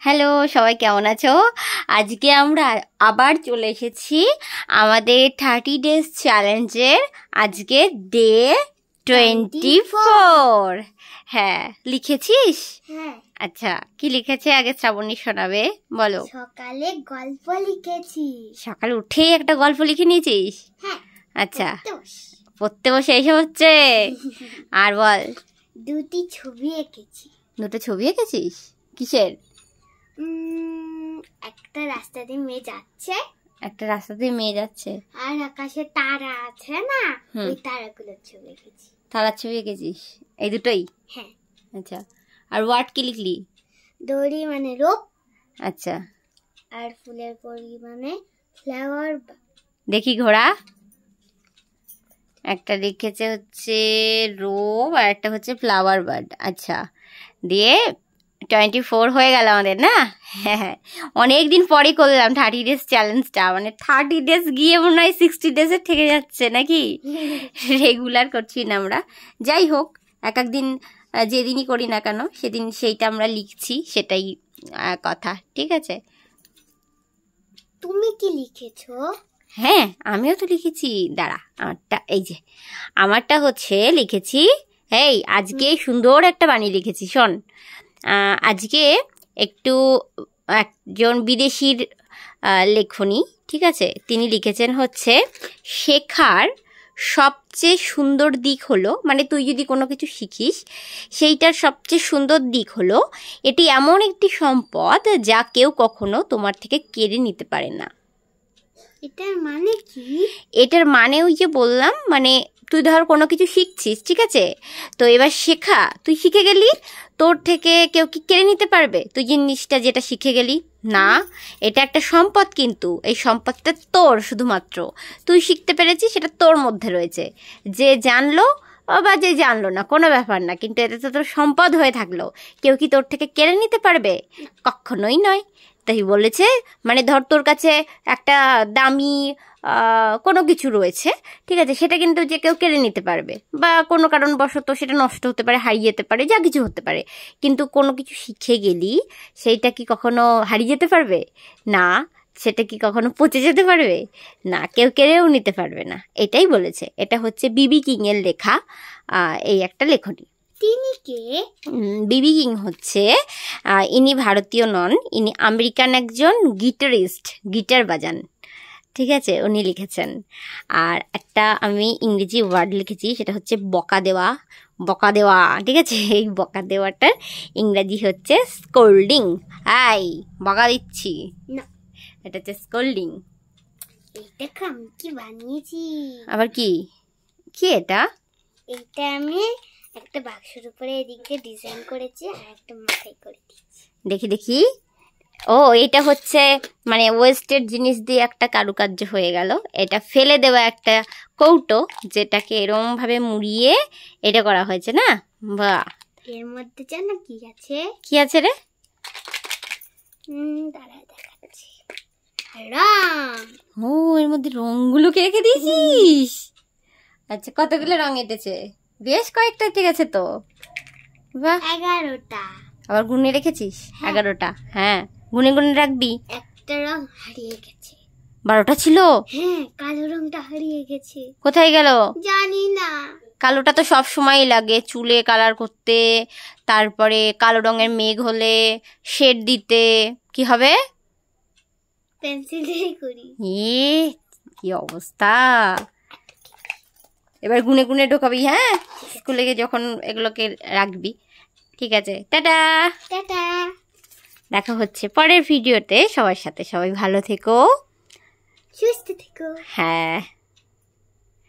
Hello, সবাই কেমন আছো? আজকে আমরা আবার চলে এসেছি আমাদের 30 ডেজ চ্যালেঞ্জের আজকে ডে 24। হ্যাঁ, লিখেছিস? হ্যাঁ। আচ্ছা, কি লিখেছে আগে শ্রাবণী শোনাবে, বলো। সকালে গল্প লিখেছি। সকালে উঠেই একটা গল্প লিখে নিয়েছিস? হ্যাঁ। আচ্ছা, পড়তে বসে এইসব হচ্ছে? আর বল। দুটি ছবি এঁকেছি। দুটো ছবি এঁকেছিস? কিসের? একটা রাস্তা দিয়ে মেয়ে যাচ্ছে, একটা রাস্তা দিয়ে মেয়ে যাচ্ছে, আর আকাশে তারা আছে না, ওই তারাগুলোর ছবি এঁকেছি। তারার ছবি এঁকেছিস? এই দুটোই? হ্যাঁ। আচ্ছা, আর ওয়ার্ড কি লিখলি? দড়ি মানে রোপ। আচ্ছা, আর ফুলের কড়ি মানে ফ্লাওয়ার। দেখি ঘোড়া। একটা লিখেছে হচ্ছে রোব আর একটা হচ্ছে ফ্লাওয়ার বার্ড। আচ্ছা, দিয়ে 24 হয়ে গেল আমাদের, না? হ্যাঁ, অনেক দিন পরে করলাম 30 ডেজ চ্যালেঞ্জটা। মানে 30 ডেজ গিয়ে মনে হয় 60 ডেজে থেকে যাচ্ছে নাকি? রেগুলার করছি না আমরা। যাই হোক, এক একদিন যেদিনই করি না কেন সেদিন সেইটা আমরা লিখছি, সেটাই কথা। ঠিক আছে, তুমি কি লিখেছো? হ্যাঁ, আমিও তো লিখেছি। দাঁড়া, আমারটা এই যে, আমারটা হচ্ছে লিখেছি। এই আজকে সুন্দর একটা বাণী লিখেছি, শোন। আজকে একটু একজন বিদেশির লেখনী, ঠিক আছে, তিনি লিখেছেন হচ্ছে শেখার সবচেয়ে সুন্দর দিক হলো, মানে তুই যদি কোনো কিছু শিখিস সেইটার সবচেয়ে সুন্দর দিক হলো এটি এমন একটি সম্পদ যা কেউ কখনো তোমার থেকে কেড়ে নিতে পারে না। এটার মানে কি? এটার মানে ওই যে বললাম, মানে তুই ধর কোনো কিছু শিখছিস, ঠিক আছে, তো এবার শেখা, তুই শিখে গেলি, তোর থেকে কেউ কি কেড়ে নিতে পারবে তুই জিনিসটা যেটা শিখে গেলি? না, এটা একটা সম্পদ, কিন্তু এই সম্পদটা তোর, শুধুমাত্র তুই শিখতে পেরেছিস, সেটা তোর মধ্যে রয়েছে। যে জানলো বা যে জানলো না কোনো ব্যাপার না, কিন্তু এটা তো তোর সম্পদ হয়ে থাকলো, কেউ কি তোর থেকে কেড়ে নিতে পারবে? কখনোই নয়। তাই বলেছে, মানে ধর তোর কাছে একটা দামি কোনো কিছু রয়েছে, ঠিক আছে, সেটা কিন্তু যে কেউ কেড়ে নিতে পারবে, বা কোনো কারণবশত সেটা নষ্ট হতে পারে, হারিয়ে যেতে পারে, যা কিছু হতে পারে, কিন্তু কোনো কিছু শিখে গেলি সেইটা কি কখনো হারিয়ে যেতে পারবে? না। সেটা কি কখনো পচে যেতে পারবে? না, কেউ কেড়েও নিতে পারবে না। এটাই বলেছে। এটা হচ্ছে বিবি কিংয়ের লেখা এই একটা লেখনী। তিনি কে? বিবি কিং হচ্ছে, ইনি ভারতীয় নন, ইনি আমেরিকান একজন গিটারিস্ট, গিটার বাজান, ঠিক আছে, উনি লিখেছেন। আর একটা আমি ইংরেজি ওয়ার্ড লিখেছি, সেটা হচ্ছে বকা দেওয়া। বকা দেওয়া, ঠিক আছে, এই বকা দেওয়াটার ইংরাজি হচ্ছে স্কোল্ডিং। হাই, বকা দিচ্ছি না, এটা হচ্ছে স্কোল্ডিং। এইটা আমি কি বানিয়েছি? আবার কি? কি এটা? এইটা আমি একটা বাক্সের উপরে এদিকে ডিজাইন করেছি আর একটা মাথায় করে দিয়েছি। দেখি দেখি। ও, এটা হচ্ছে মানে ওয়েস্টেড জিনিস দিয়ে একটা কারুকার্য হয়ে গেল। এটা ফেলে দেওয়া একটা কৌটো, যেটাকে এরম ভাবে মুড়িয়ে এটা করা হয়েছে, না? বাহ, এর মধ্যে জানো কি আছে? কি আছে রে? দাঁড়া দেখাচ্ছি। রং। ও, এর মধ্যে রংগুলোকে রেখে দিয়েছিস? আচ্ছা, কতগুলো রং এঁটেছে? বেশ কয়েকটা ঠিক আছে তো। বাহ, 11টা। আবার গুনে রেখেছিস? 11টা। হ্যাঁ, গুনে গুনে রাখবি। একটা রং হারিয়ে গেছে। 12টা ছিল? হ্যাঁ, কালো রংটা হারিয়ে গেছে। কোথায় গেল? জানি না। কালোটা তো সব সময় লাগে চুলে কালার করতে, তারপরে কালো রঙের মেঘ হলে শেড দিতে। কি হবে? পেন্সিল দিয়ে করি। কি অবস্থা! এবার গুনে গুনে ঢোকাবি, হ্যাঁ, স্কুলে গিয়ে যখন এগুলোকে রাখবি। ঠিক আছে, টাটা। টাটা। দেখা হচ্ছে পরের ভিডিওতে। সবার সাথে সবাই ভালো থেকো, সুস্থ থেকো। হ্যাঁ।